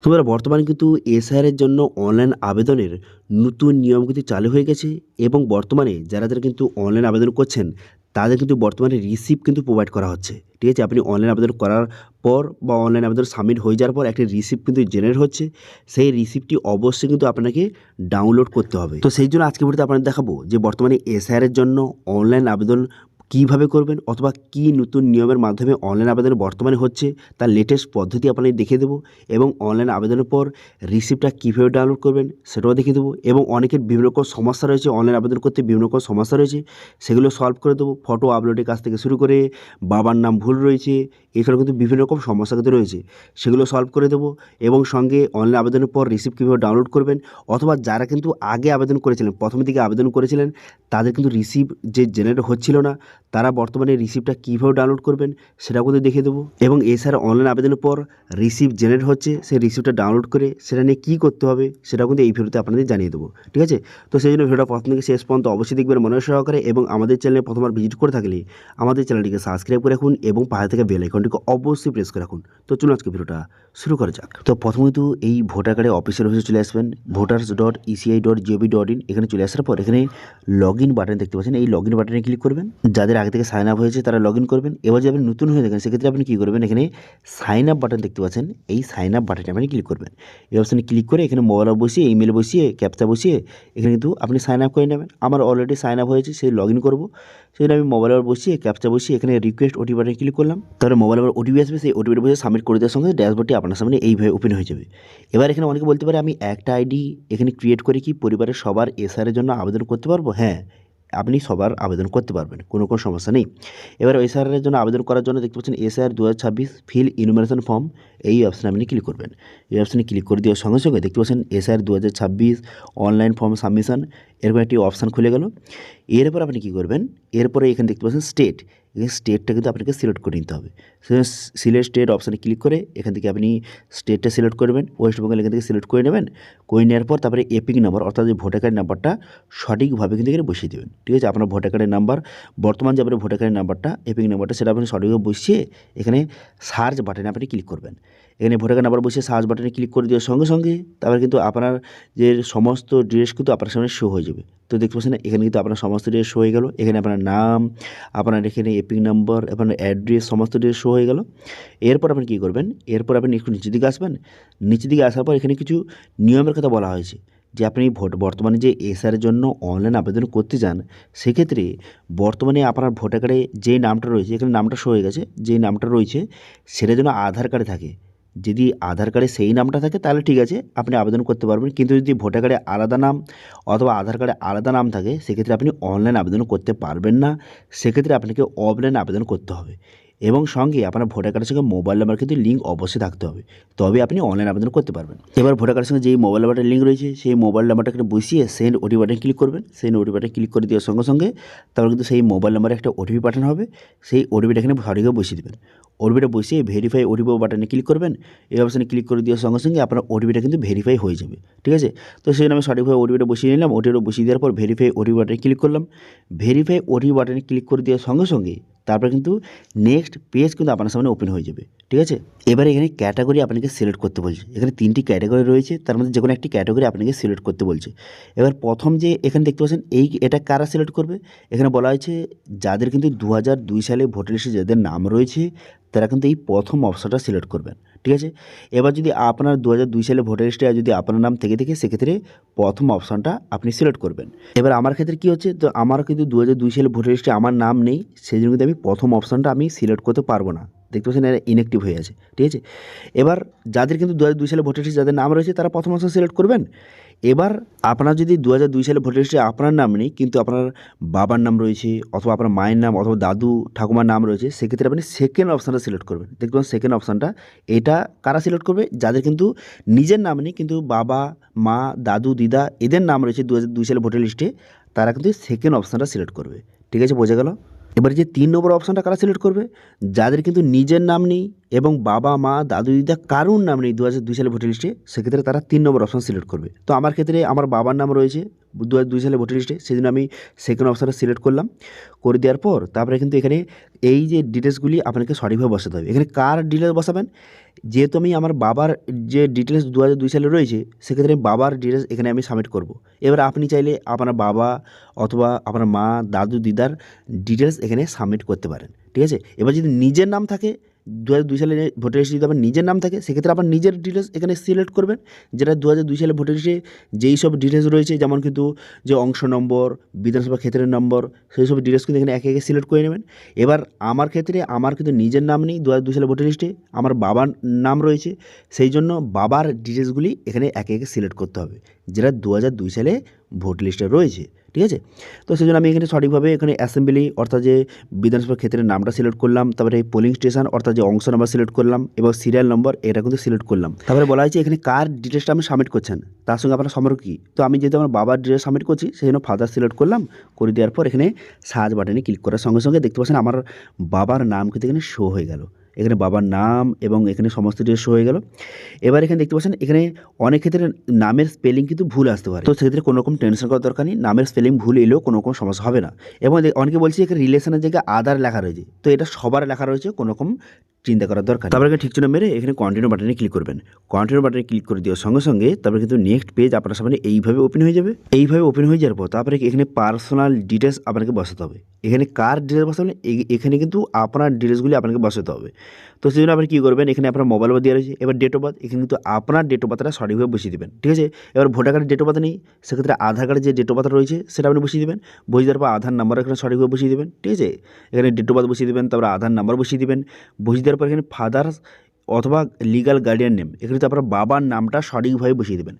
তোমরা বর্তমানে কিন্তু এসআইআর জন্য অনলাইন আবেদনের নতুন নিয়ম কিন্তু চালু হয়ে গেছে এবং বর্তমানে যারা কিন্তু অনলাইন আবেদন করছেন তাদের কিন্তু বর্তমানে রিসিপ্ট কিন্তু প্রোভাইড করা হচ্ছে। ঠিক আছে? আপনি অনলাইন আবেদন করার পর বা অনলাইন আবেদন সাবমিট হয়ে যাওয়ার পর একটা রিসিপ্ট কিন্তু জেনারেট হচ্ছে। সেই রিসিপ্টটি অবশ্যই কিন্তু আপনাকে ডাউনলোড করতে হবে। তো সেই জন্য আজকের ভিডিওতে আপনাদের দেখাবো যে বর্তমানে এসআইআর জন্য অনলাইন আবেদন কীভাবে করবেন অথবা কী নতুন নিয়মের মাধ্যমে অনলাইন আবেদন বর্তমানে হচ্ছে তার লেটেস্ট পদ্ধতি আপনাদের দেখিয়ে দেবো এবং অনলাইন আবেদনের পর রিসিপ্টটা কীভাবে ডাউনলোড করবেন সেটাও দেখিয়ে দেবো এবং অনেকের বিভিন্ন রকম সমস্যা রয়েছে, অনলাইন আবেদন করতে বিভিন্ন রকম সমস্যা রয়েছে, সেগুলো সলভ করে দেবো। ফটো আপলোডের কাছ থেকে শুরু করে বাবার নাম ভুল রয়েছে, এছাড়াও কিন্তু বিভিন্ন রকম সমস্যা কিন্তু রয়েছে, সেগুলো সলভ করে দেবো এবং সঙ্গে অনলাইন আবেদনের পর রিসিপ্ট কীভাবে ডাউনলোড করবেন অথবা যারা কিন্তু আগে আবেদন করেছিলেন, প্রথমের দিকে আবেদন করেছিলেন, তাদের কিন্তু রিসিপ্ট যে জেনারেট হচ্ছিল না, তারা বর্তমানে রিসিপ্টটা কীভাবে ডাউনলোড করবেন সেটাও কিন্তু দেখিয়ে দেবো এবং এছাড়া অনলাইন আবেদনের পর রিসিপ্ট জেনারেট হচ্ছে, সেই রিসিপ্টটা ডাউনলোড করে সেটা নিয়ে কী করতে হবে সেটাও কিন্তু এই ভিডিওতে আপনাদের জানিয়ে দেবো। ঠিক আছে? তো সেই জন্য ভিডিওটা প্রথম থেকে শেষ পর্যন্ত অবশ্যই দেখবেন মনোযোগ সহকারে এবং আমাদের চ্যানেলে প্রথমবার ভিজিট করে থাকলে আমাদের চ্যানেলটিকে সাবস্ক্রাইব করে রাখুন এবং পাশে থেকে বেল আইকনটিকে অবশ্যই প্রেস করে রাখুন। তো চলুন আজকে ভিডিওটা শুরু করা যাক। তো প্রথমে তো এই ভোটার কার্ডের অফিসিয়াল অফিসে চলে আসবেন, voters.eci.gov.in। এখানে চলে আসার পর এখানে লগ ইন বাটন দেখতে পাচ্ছেন, এই লগ ইন বাটনে ক্লিক করবেন। যাদের আগে থেকে সাইন আপ হয়েছে তারা লগ ইন করবেন। এবার যদি আপনি নতুন হয়ে থাকেন সেক্ষেত্রে আপনি কী করবেন, এখানে সাইন আপ বাটন দেখতে পাচ্ছেন, এই সাইন আপ বাটনে আপনি ক্লিক করবেন। এই অপশানে ক্লিক করে এখানে মোবাইল বসিয়ে ইমেল বসিয়ে ক্যাপচা বসিয়ে এখানে কিন্তু আপনি সাইন আপ করে নেবেন। আমার অলরেডি সাইন আপ হয়েছে, সেই লগ ইন করবো। সেই জন্য আমি মোবাইল নাম্বার বসিয়ে ক্যাপচা বসিয়ে এখানে রিকোয়েস্ট ওটিপি বাটনে ক্লিক করলাম। তারপরে মোবাইল নাম্বার ওটিপি আসবে, সেই ওটিপিটা বসে সাবমিট করে দেওয়ার সঙ্গে ড্যাশবোর্ডটি আপনার সামনে এইভাবে ওপেন হয়ে যাবে। এবার এখানে অনেকে বলতে পারে আমি একটা আইডি এখানে ক্রিয়েট করে কি পরিবারের সবার এসআরের জন্য আবেদন করতে পারবো? হ্যাঁ, আপনি সবার আবেদন করতে পারবেন, কোনো সমস্যা নেই। এবার এসআরের জন্য আবেদন করার জন্য দেখতে পাচ্ছেন এসআর 2026 ফিল ইনুমারেশন ফর্ম, এই অপশানে আপনি ক্লিক করবেন। এই অপশানে ক্লিক করে দেওয়ার সঙ্গে সঙ্গে দেখতে পাচ্ছেন এসআর 2026 অনলাইন ফর্ম সাবমিশন এরকম একটি অপশান খুলে গেল। এরপর আপনি কী করবেন, এরপরে এখানে দেখতে পাচ্ছেন স্টেট, এই স্টেটটা কিন্তু আপনাকে সিলেক্ট করে নিতে হবে। সিলেক্ট স্টেট অপশানে ক্লিক করে এখান থেকে আপনি স্টেটটা সিলেক্ট করবেন, ওয়েস্ট বেঙ্গল এখান থেকে সিলেক্ট করে নেবেন। করে নেওয়ার পর তারপরে এপিক নাম্বার অর্থাৎ যে ভোটার কার্ড নাম্বারটা সঠিকভাবে কিন্তু এখানে বসিয়ে দেবেন। ঠিক আছে? আপনার ভোটার কার্ডের নাম্বার, বর্তমান যে আপনার ভোটার কার্ডের নাম্বারটা, এপিক নাম্বারটা, সেটা আপনি সঠিকভাবে বসিয়ে এখানে সার্চ বাটনে আপনি ক্লিক করবেন। এখানে ভোটার কার্ড নাম্বার বসিয়ে সার্চ বাটনে ক্লিক করে দেওয়ার সঙ্গে সঙ্গে তারপরে কিন্তু আপনার যে সমস্ত ডিটেলস কিন্তু আপনার সামনে শো হয়ে যাবে। তো দেখতে পাচ্ছেন এখানে কিন্তু আপনার সমস্ত ডিটেলস শো হয়ে গেল। এখানে আপনার নাম, আপনার এখানে এপিক নাম্বার, আপনার অ্যাড্রেস, সমস্ত ডিটেলস শো হয়ে গেল। এরপর আপনি কী করবেন, এরপর আপনি একটু নিচের দিকে আসবেন। নিচের দিকে আসার পর এখানে কিছু নিয়মের কথা বলা হয়েছে যে আপনি বর্তমানে যে এসআরের জন্য অনলাইন আবেদন করতে যান, সেক্ষেত্রে বর্তমানে আপনার ভোটার কার্ডে যে নামটা রয়েছে, এখানে নামটা শো হয়ে গেছে, যে নামটা রয়েছে সেটা যেন আধার কার্ডে থাকে। যদি আধার কার্ডে সেই নামটা থাকে তাহলে ঠিক আছে, আপনি আবেদন করতে পারবেন। কিন্তু যদি ভোটার কার্ডে আলাদা নাম অথবা আধার কার্ডে আলাদা নাম থাকে সেক্ষেত্রে আপনি অনলাইন আবেদন করতে পারবেন না। সেক্ষেত্রে আপনাকে অফলাইন আবেদন করতে হবে এবং সঙ্গে আপনার ভোটার কার্ডের সঙ্গে মোবাইল নাম্বার কিন্তু লিঙ্ক অবশ্যই থাকতে হবে, তবে আপনি অনলাইন আবেদন করতে পারবেন। এবার ভোটার কার্ডের সঙ্গে যেই মোবাইল নাম্বারটা লিঙ্ক রয়েছে সেই মোবাইল নাম্বারটাকে বসিয়ে সেন্ড ওটিপি বাটনে ক্লিক করবেন। সেন্ড ওটিপি বাটনে ক্লিক করে দেওয়ার সঙ্গে সঙ্গে তারপর কিন্তু সেই মোবাইল নাম্বারে একটা ওটিপি পাঠানো হবে, সেই ওটিপিটা এখানে সঠিকভাবে বসিয়ে দেবেন। ওটিপিটা বসিয়ে ভেরিফাই ওটিপি বাটনে ক্লিক করবেন। এই অপশানে ক্লিক করে দেওয়ার সঙ্গে সঙ্গে আপনার ওটিপিটা কিন্তু ভেরিফাই হয়ে যাবে। ঠিক আছে? তো সেই জন্য আমি সঠিকভাবে ওটিপিটা বসিয়ে নিলাম। ওটিপিটা বসিয়ে দেওয়ার পর ভেরিফাই ওটিপি বাটনে ক্লিক করলাম। ভেরিফাই ওটিপি বাটনে ক্লিক করে দেওয়ার সঙ্গে সঙ্গে তারপরে কিন্তু নেক্সট পেজ কিন্তু আপনার সামনে ওপেন হয়ে যাবে। ঠিক আছে? এবারে এখানে ক্যাটাগরি আপনাকে সিলেক্ট করতে বলছে। এখানে 3টি ক্যাটাগরি রয়েছে, তার মধ্যে যে কোনো একটি ক্যাটাগরি আপনাকে সিলেক্ট করতে বলছে। এবার প্রথম যে এখানে দেখতে পাচ্ছেন এটা কারা সিলেক্ট করবে, এখানে বলা হয়েছে যাদের কিন্তু 2002 সালে ভোটার লিস্টে যাদের নাম রয়েছে তারা কিন্তু এই প্রথম অপশনটা সিলেক্ট করবেন। ঠিক আছে? এবার যদি আপনার 2002 সালে ভোটার লিস্টে যদি আপনার নাম থেকে থাকে সেক্ষেত্রে প্রথম অপশনটা আপনি সিলেক্ট করবেন। এবার আমার ক্ষেত্রে কী হচ্ছে, তো আমার কিন্তু 2002 সালে ভোটার লিস্টে আমার নাম নেই, সেই জন্য কিন্তু আমি প্রথম অপশনটা আমি সিলেক্ট করতে পারবো না। দেখতে পাচ্ছেন এরা ইনঅ্যাক্টিভ হয়ে আছে। ঠিক আছে? এবার যাদের কিন্তু 2002 সালে ভোটার লিস্টে যাদের নাম রয়েছে তারা প্রথম অপশন সিলেক্ট করবেন। এবার আপনার যদি 2002 সালে ভোটার লিস্টে আপনার নাম নেই কিন্তু আপনার বাবার নাম রয়েছে অথবা আপনার মায়ের নাম অথবা দাদু ঠাকুমার নাম রয়েছে, সেক্ষেত্রে আপনি সেকেন্ড অপশানটা সিলেক্ট করবেন। দেখবেন সেকেন্ড অপশানটা, এটা কারা সিলেক্ট করবে, যাদের কিন্তু নিজের নাম নেই কিন্তু বাবা, মা, দাদু, দিদা এদের নাম রয়েছে 2002 সালে ভোটার লিস্টে, তারা কিন্তু সেকেন্ড অপশানটা সিলেক্ট করবে। ঠিক আছে? বোঝা গেল? এবার যে 3 নম্বর অপশানটা কারা সিলেক্ট করবে, যাদের কিন্তু নিজের নাম নেই এবং বাবা, মা, দাদু, দিদা কারুর নাম নেই 2002 সালে ভোটার লিস্টে, সেক্ষেত্রে তারা 3 নম্বর অপশান সিলেক্ট করবে। তো আমার ক্ষেত্রে আমার বাবার নাম রয়েছে 2002 সালে ভোটার লিস্টে, সেই জন্য আমি সেকেন্ড অপশানটা সিলেক্ট করলাম। করে দেওয়ার পর তারপরে কিন্তু এখানে এই যে ডিটেলসগুলি আপনাকে সঠিকভাবে বসাতে হবে। এখানে কার ডিটেলস বসাবেন, যেহেতু আমি আমার বাবার যে ডিটেলস 2002 সালে রয়েছে, সেক্ষেত্রে বাবার ডিটেলস এখানে আমি সাবমিট করব। এবার আপনি চাইলে আপনার বাবা অথবা আপনার মা, দাদু, দিদার ডিটেলস এখানে সাবমিট করতে পারেন, ঠিক আছে? এবার যদি নিজের নাম থাকে, 2002 সালে ভোটার লিস্টে যদি আপনার নিজের নাম থাকে, সেক্ষেত্রে আপনার নিজের ডিটেলস এখানে সিলেক্ট করবেন। যেটা 2002 সালে ভোটার লিস্টে যেই সব ডিটেলস রয়েছে, যেমন কিন্তু যে অংশ নম্বর, বিধানসভা ক্ষেত্রের নম্বর, সেই সব ডিটেলস কিন্তু এখানে একে একে সিলেক্ট করে নেবেন। এবার আমার ক্ষেত্রে আমার কিন্তু নিজের নাম নেই 2002 সালে ভোটার লিস্টে, আমার বাবার নাম রয়েছে, সেই জন্য বাবার ডিটেলসগুলি এখানে একে একে সিলেক্ট করতে হবে, যেটা 2002 সালে ভোট লিস্টে রয়েছে, ঠিক আছে? তো সেই জন্য আমি এখানে সঠিকভাবে এখানে অ্যাসেম্বলি অর্থাৎ যে বিধানসভা ক্ষেত্রের নামটা সিলেক্ট করলাম, তারপরে পোলিং স্টেশন অর্থাৎ যে অংশ নাম্বার সিলেক্ট করলাম এবং সিরিয়াল নম্বর এটা কিন্তু সিলেক্ট করলাম। তারপরে বলা হয়েছে এখানে কার ডিটেলসটা আমি সাবমিট করছেন, তার সঙ্গে আপনার সম্পর্ক কী। তো আমি যেহেতু আমার বাবার ডিটেলস সাবমিট করছি, সেই জন্য ফাদার সিলেক্ট করলাম। করে দেওয়ার পর এখানে সার্চ বাটনে ক্লিক করার সঙ্গে সঙ্গে দেখতে পাচ্ছেন আমার বাবার নাম কিন্তু এখানে শো হয়ে গেল। এখানে বাবার নাম এবং এখানে সমস্ত ডিটেলস শো হয়ে গেল। এবার এখানে দেখতে পাচ্ছেন এখানে অনেক ক্ষেত্রে নামের স্পেলিং কিন্তু ভুল আসতে পারে, তো সেক্ষেত্রে কোনো রকম টেনশন করার দরকার নেই, নামের স্পেলিং ভুল এলেও কোনো রকম সমস্যা হবে না। এবং অনেকে বলছে এখানে রিলেশনের জায়গায় আদার লেখা রয়েছে, তো এটা সবার লেখা রয়েছে, কোনো রকম চিন্তা করার দরকার নেই। তারপরে এখানে ঠিক চিহ্ন মেরে এখানে কন্টিনিউ বাটনে ক্লিক করবেন। কন্টিনিউ বাটনে ক্লিক করে দেওয়ার সঙ্গে সঙ্গে তারপরে কিন্তু নেক্সট পেজ আপনার সামনে এইভাবে ওপেন হয়ে যাবে। এইভাবে ওপেন হয়ে যাওয়ার পর তারপরে এখানে পার্সোনাল ডিটেলস আপনাকে বসাতে হবে। এখানে কার ডিটেলস বসাবেন, এখানে কিন্তু আপনার ডিটেলসগুলি আপনাকে বসাতে হবে। তো সেই জন্য আপনি কী করবেন, এখানে আপনার মোবাইল নাম্বার দেওয়া রয়েছে, এবার ডেট অফ বার্থ, এখানে কিন্তু আপনার ডেট অফ বার্থটা সঠিকভাবে বসিয়ে দেবেন, ঠিক আছে? এবার ভোটার কার্ডের ডেট অফ বার্থ নেই, সেক্ষেত্রে আধার কার্ডের যে ডেট অফ বার্থ রয়েছে সেটা আপনি বসিয়ে দেবেন। বসিয়ে দেওয়ার পর আধার নাম্বার এখানে সঠিকভাবে বসিয়ে দেবেন, ঠিক আছে? এখানে ডেট অফ বার্থ বসিয়ে দেবেন, তারপর আধার নাম্বার বসিয়ে দেবেন। বসিয়ে দেওয়ার পর এখানে ফাদার অথবা লিগ্যাল গার্ডিয়ান নেম, এখানে তো আপনার বাবার নামটা সঠিকভাবে বসিয়ে দেবেন।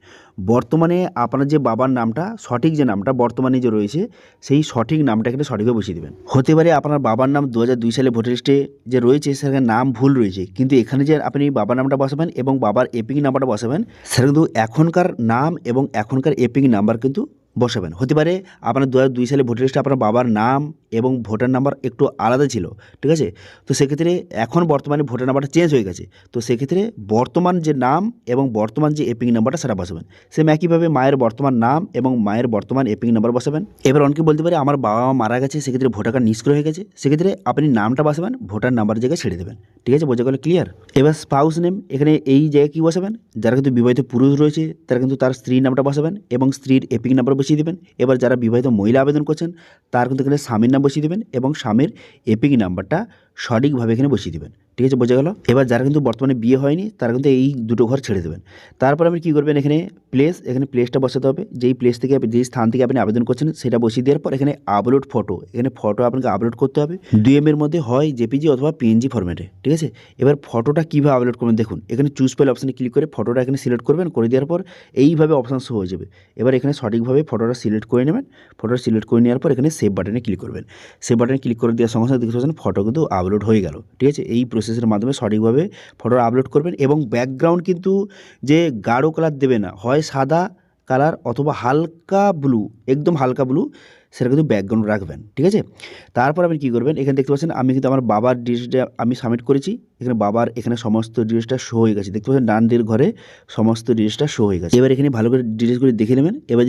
বর্তমানে আপনার যে বাবার নামটা সঠিক, যে নামটা বর্তমানে যে রয়েছে, সেই সঠিক নামটা এখানে সঠিকভাবে বসিয়ে দেবেন। হতে পারে আপনার বাবার নাম 2002 সালে ভোটার লিস্টে যে রয়েছে সেখানে নাম ভুল রয়েছে, কিন্তু এখানে যে আপনি বাবার নামটা বসাবেন এবং বাবার এপিং নাম্বারটা বসাবেন, সেটা কিন্তু এখনকার নাম এবং এখনকার এপিং নাম্বার কিন্তু বসাবেন। হতে পারে আপনার 2002 সালে ভোটার লিস্টে আপনার বাবার নাম এবং ভোটার নাম্বার একটু আলাদা ছিল, ঠিক আছে? তো সেক্ষেত্রে এখন বর্তমানে ভোটার নাম্বারটা চেঞ্জ হয়ে গেছে, তো সেক্ষেত্রে বর্তমান যে নাম এবং বর্তমান যে এপিং নাম্বারটা সেটা বসাবেন। সেম একইভাবে মায়ের বর্তমান নাম এবং মায়ের বর্তমান এপিং নাম্বার বসাবেন। এবার অনেকে বলতে পারে আমার বাবা মা মারা গেছে, সেক্ষেত্রে ভোটার কার্ড নিষ্ক্রিয় হয়ে গেছে, সেক্ষেত্রে আপনি নামটা বসাবেন, ভোটার নাম্বার জায়গায় ছেড়ে দেবেন, ঠিক আছে? বোঝা গেল, ক্লিয়ার? এবার স্পাউস নেম, এখানে এই জায়গায় কী বসাবেন, যারা কিন্তু বিবাহিত পুরুষ রয়েছে তারা কিন্তু তার স্ত্রীর নামটা বসাবেন এবং স্ত্রীর এপিং নাম্বার বসিয়ে দেবেন। এবার যারা বিবাহিত মহিলা আবেদন করছেন তার কিন্তু এখানে স্বামীর নাম বসিয়ে দেবেন এবং স্বামীর এপিং নাম্বারটা সঠিকভাবে এখানে বসিয়ে দেবেন, ঠিক আছে? বোঝা গেল? এবার যারা কিন্তু বর্তমানে বিয়ে হয়নি তারা কিন্তু এই দুটো ঘর ছেড়ে দেবেন। তারপর আপনি কী করবেন, এখানে প্লেস, এখানে প্লেসটা বসাতে হবে, যেই প্লেস থেকে যেই স্থান থেকে আপনি আবেদন করছেন সেটা বসিয়ে দেওয়ার পর এখানে আপলোড ফটো, এখানে ফটো আপনাকে আপলোড করতে হবে 2 MB মধ্যে, হয় জেপিজি অথবা পিএনজি ফরম্যাটে, ঠিক আছে? এবার ফটোটা কীভাবে আপলোড করবেন দেখুন, এখানে চুজ ফাইল অপশানে ক্লিক করে ফটোটা এখানে সিলেক্ট করবেন, করে দেওয়ার পর এইভাবে অপশান শো হয়ে যাবে। এবার এখানে সঠিকভাবে ফটোটা সিলেক্ট করে নেবেন। ফটোটা সিলেক্ট করে নেওয়ার পর এখানে সেভ বাটনে ক্লিক করবেন। সেভ বাটনে ক্লিক করে দেওয়ার সঙ্গে সঙ্গে দেখতে পাচ্ছেন ফটো কিন্তু আপলোড হয়ে গেল, ঠিক আছে? এই প্রসেসের মাধ্যমে সঠিকভাবে ফটোটা আপলোড করবেন এবং ব্যাকগ্রাউন্ড কিন্তু যে গাঢ় কালার দেবে না, হয় সাদা কালার অথবা হালকা ব্লু, একদম হালকা ব্লু, সেটা কিন্তু ব্যাকগ্রাউন্ড রাখবেন, ঠিক আছে? তারপর আপনি কী করবেন, এখানে দেখতে পাচ্ছেন আমি কিন্তু আমার বাবার ডিটেলসটা আমি সাবমিট করেছি, এখানে বাবার এখানে সমস্ত ডিটেলসটা শো হয়ে গেছে, দেখতে পাচ্ছেন ডান দিকের ঘরে সমস্ত ডিটেলসটা শো হয়ে গেছে। এবার এখানে ভালো করে ডিটেলসগুলি দেখে নেবেন। এবার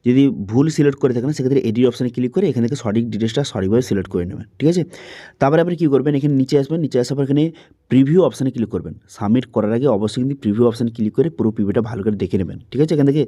যদি ভুল সিলেক্ট করে থাকেন সেক্ষেত্রে এডিট অপশানে ক্লিক করে এখান থেকে সঠিক ডিটেলসটা সঠিকভাবে সিলেক্ট করে নেবেন, ঠিক আছে? তারপরে আপনি কী করবেন, এখানে নিচে আসবেন, নিচে আসার পর এখানে প্রিভিউ অপশানে ক্লিক করবেন। সাবমিট করার আগে অবশ্যই কিন্তু প্রিভিউ অপশানে ক্লিক করে পুরো প্রিভিউটা ভালো করে দেখে নেবেন, ঠিক আছে? এখান থেকে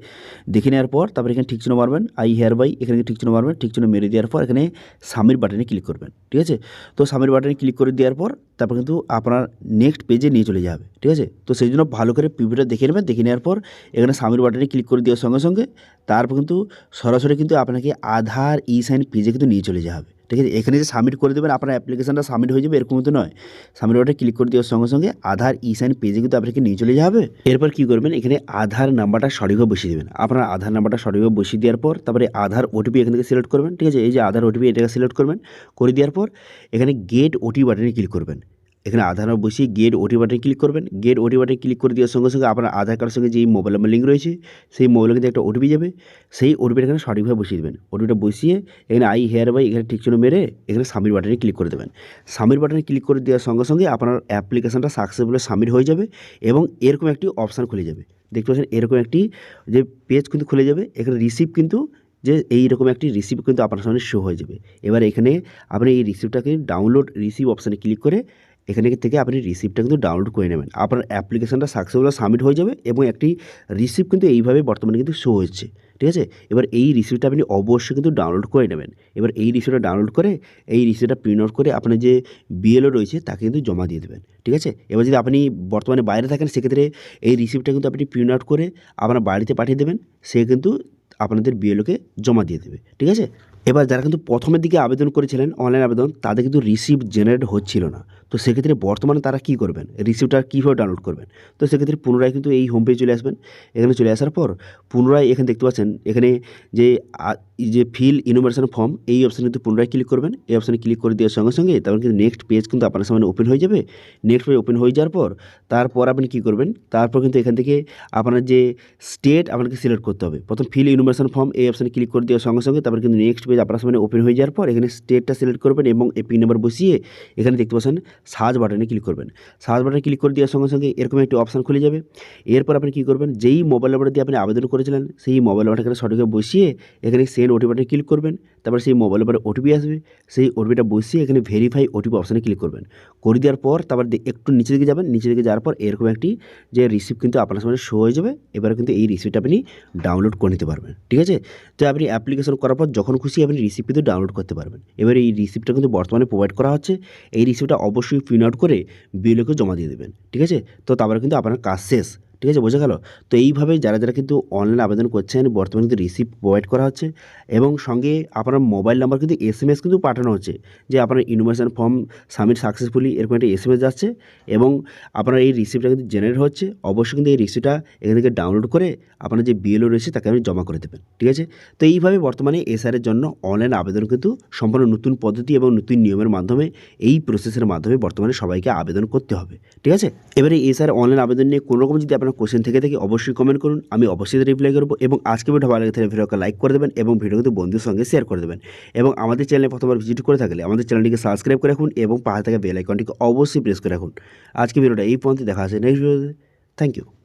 দেখে নেওয়ার পর তারপরে এখানে ঠিক চিহ্ন মারবেন, আই হেয়ার বাই, এখানে ঠিক চিহ্ন মারবেন, ঠিক চিহ্ন মেরে দেওয়ার পর এখানে সাবমিট বাটনে ক্লিক করবেন, ঠিক আছে? তো সাবমিট বাটনে ক্লিক করে দেওয়ার পর তারপর কিন্তু আপনার নেক্সট পেজে নিয়ে চলে যাবে, ঠিক আছে? তো সেই জন্য ভালো করে প্রিভিউটা দেখে নেবেন। দেখে নেওয়ার পর এখানে সাবমিট বাটনে ক্লিক করে দেওয়ার সঙ্গে সঙ্গে তারপর কিন্তু সরাসরি কিন্তু আপনাকে আধার ই সাইন পেজে কিন্তু নিয়ে চলে যাবে, ঠিক আছে? এখানে যে সাবমিট করে দেবেন আপনার অ্যাপ্লিকেশনটা সাবমিট হয়ে যাবে এরকম কিন্তু নয়। সাবমিট বাটনে ক্লিক করে দেওয়ার সঙ্গে সঙ্গে আধার ই সাইন পেজে কিন্তু আপনাকে নিয়ে চলে যাবে। এরপর কী করবেন, এখানে আধার নাম্বারটা সঠিকভাবে বসিয়ে দেবেন। আপনার আধার নাম্বারটা সঠিকভাবে বসিয়ে দেওয়ার পর তারপরে আধার ওটিপি এখান থেকে সিলেক্ট করবেন, ঠিক আছে? এই যে আধার ওটিপি এটাকে সিলেক্ট করবেন, করে দেওয়ার পর এখানে গেট ওটিপি বাটনে ক্লিক করবেন। এখানে আধার নাম্বার বসিয়ে গেট ওটিপি বাটনে ক্লিক করবেন। গেট ওটিপি বাটনে ক্লিক করে দেওয়ার সঙ্গে সঙ্গে আপনার আধার কার্ডের সঙ্গে যেই মোবাইল নাম্বার লিঙ্ক রয়েছে সেই মোবাইলে কিন্তু একটা ওটিপি যাবে, সেই ওটিপিটা এখানে সঠিকভাবে বসিয়ে দেবেন। ওটিপিটা বসিয়ে এখানে আই হেয়ার বাই এখানে ঠিক চিহ্ন মেরে এখানে সাবমিট বাটনে ক্লিক করে দেবেন। সাবমিট বাটনে ক্লিক করে দেওয়ার সঙ্গে সঙ্গে আপনার অ্যাপ্লিকেশনটা সাকসেসফুলি সাবমিট হয়ে যাবে এবং এরকম একটি অপশান খুলে যাবে। দেখতে পাচ্ছেন এরকম একটি যে পেজ কিন্তু খুলে যাবে, এখানে রিসিভ কিন্তু যে এইরকম একটি রিসিপ্ট কিন্তু আপনার সামনে শো হয়ে যাবে। এবার এখানে আপনি এই রিসিপ্টটাকে ডাউনলোড রিসিভ অপশানে ক্লিক করে এখানে থেকে আপনি রিসিপ্টটা কিন্তু ডাউনলোড করে নেবেন। আপনার অ্যাপ্লিকেশনটা সাকসেসফুল সাবমিট হয়ে যাবে এবং একটি রিসিপ্ট কিন্তু এইভাবে বর্তমানে কিন্তু শো হচ্ছে, ঠিক আছে? এবার এই রিসিপ্টটা আপনি অবশ্যই কিন্তু ডাউনলোড করে নেবেন। এবার এই রিসিপ্টটা ডাউনলোড করে এই রিসিপ্টটা প্রিন্ট আউট করে আপনার যে বিএলও রয়েছে তাকে কিন্তু জমা দিয়ে দেবেন, ঠিক আছে? এবার যদি আপনি বর্তমানে বাইরে থাকেন সেক্ষেত্রে এই রিসিপ্টটা কিন্তু আপনি প্রিন্ট আউট করে আপনার বাড়িতে পাঠিয়ে দেবেন, সে কিন্তু আপনাদের বিএলওকে জমা দিয়ে দেবে, ঠিক আছে? এবার যারা কিন্তু প্রথমের দিকে আবেদন করেছিলেন অনলাইন আবেদন, তাদের কিন্তু রিসিপ্ট জেনারেট হচ্ছিল না। তো সেক্ষেত্রে বর্তমানে তারা কী করবেন, রিসিপ্টটা কীভাবে ডাউনলোড করবেন? তো সেক্ষেত্রে পুনরায় কিন্তু এই হোম পেজে চলে আসবেন। এখানে চলে আসার পর পুনরায় এখানে দেখতে পাচ্ছেন এখানে যে এই যে ফিল ইনুমারেশন ফর্ম, এই অপশানে কিন্তু পুনরায় ক্লিক করবেন। এই অপশানে ক্লিক করে দেওয়ার সঙ্গে সঙ্গে তারপর কিন্তু নেক্সট পেজ কিন্তু আপনার সামনে ওপেন হয়ে যাবে। নেক্সট পেজ ওপেন হয়ে যাওয়ার পর তারপর আপনি কী করবেন, তারপর কিন্তু এখান থেকে আপনার যে স্টেট আপনাকে সিলেক্ট করতে হবে। প্রথম ফিল ইনুমারেশন ফর্ম এই অপশানে ক্লিক করে দেওয়ার সঙ্গে সঙ্গে তারপর কিন্তু নেক্সট পেজ আপনার সামনে ওপেন হয়ে যাওয়ার পর এখানে স্টেটটা সিলেক্ট করবেন এবং এই পিন নাম্বার বসিয়ে এখানে দেখতে পাচ্ছেন সার্চ বাটনে ক্লিক করবেন। সার্চ বাটনে ক্লিক করে দেওয়ার সঙ্গে সঙ্গে এরকম একটি অপশান খুলে যাবে। এরপর আপনি কী করবেন, যেই মোবাইল নাম্বার দিয়ে আপনি আবেদন করেছিলেন সেই মোবাইল নাম্বারটা এখানে সঠিকভাবে বসিয়ে এখানে সেন্ড ওটিপি বাটনে ক্লিক করবেন। তারপর সেই মোবাইল নাম্বারে ওটিপি আসবে, সেই ওটিপিটা বসিয়ে এখানে ভেরিফাই ওটিপি অপশানে ক্লিক করবেন। করে দেওয়ার পর তারপর একটু নিচে দিকে যাবেন, নিচে দিকে যাওয়ার পর এরকম একটি যে রিসিপ্ট কিন্তু আপনার সামনে শো হয়ে যাবে। এবারে কিন্তু এই রিসিপ্টটা আপনি ডাউনলোড করে নিতে পারবেন, ঠিক আছে? তো আপনি অ্যাপ্লিকেশন করার পর যখন খুশি আপনি রিসিপ্ট কিন্তু ডাউনলোড করতে পারবেন। এবার এই রিসিপ্টটা কিন্তু বর্তমানে প্রোভাইড করা হচ্ছে। এই রিসিপ্টটা অবশ্যই প্রিন্ট আউট করে বিএলওকে জমা দিয়ে দেবেন, ঠিক আছে? তো তারপরে কিন্তু আপনার কাজ শেষ, ঠিক আছে? বোঝা গেল? তো এইভাবে যারা যারা কিন্তু অনলাইন আবেদন করছেন বর্তমানে কিন্তু রিসিপ্ট প্রোভাইড করা হচ্ছে এবং সঙ্গে আপনার মোবাইল নাম্বার কিন্তু এসএমএস কিন্তু পাঠানো হচ্ছে যে আপনার ইনফরমেশন ফর্ম সাবমিট সাকসেসফুলি, এরকম একটা এসএমএস যাচ্ছে এবং আপনার এই রিসিপ্টটা কিন্তু জেনারেট হচ্ছে। অবশ্যই কিন্তু এই রিসিপ্টটা এখান থেকে ডাউনলোড করে আপনার যে বিএলও রয়েছে তাকে আপনি জমা করে দেবেন, ঠিক আছে? তো এইভাবে বর্তমানে এসআরের জন্য অনলাইন আবেদন কিন্তু সম্পূর্ণ নতুন পদ্ধতি এবং নতুন নিয়মের মাধ্যমে এই প্রসেসের মাধ্যমে বর্তমানে সবাইকে আবেদন করতে হবে, ঠিক আছে? এবারে এসআর অনলাইন আবেদন নিয়ে কোনো রকম যদি আপনার কোশ্চেন থেকে থাকে অবশ্যই কমেন্ট করুন, আমি অবশ্যই রিপ্লাই করবো। এবং আজকে ভিডিও ভালো লাগে তাহলে ভিডিওকে লাইক করে দেবেন এবং ভিডিও কিন্তু বন্ধুদের সঙ্গে শেয়ার করে দেবেন। এবং আমাদের চ্যানেলে প্রথমবার ভিজিট করে থাকলে আমাদের চ্যানেলটিকে সাবস্ক্রাইব করে রাখুন এবং পাশে থাকা বেল আইকনটিকে অবশ্যই প্রেস করে রাখুন। আজকে ভিডিওটা এই পর্যন্ত, দেখা আছে নেক্সট ভিডিওতে। Thank you.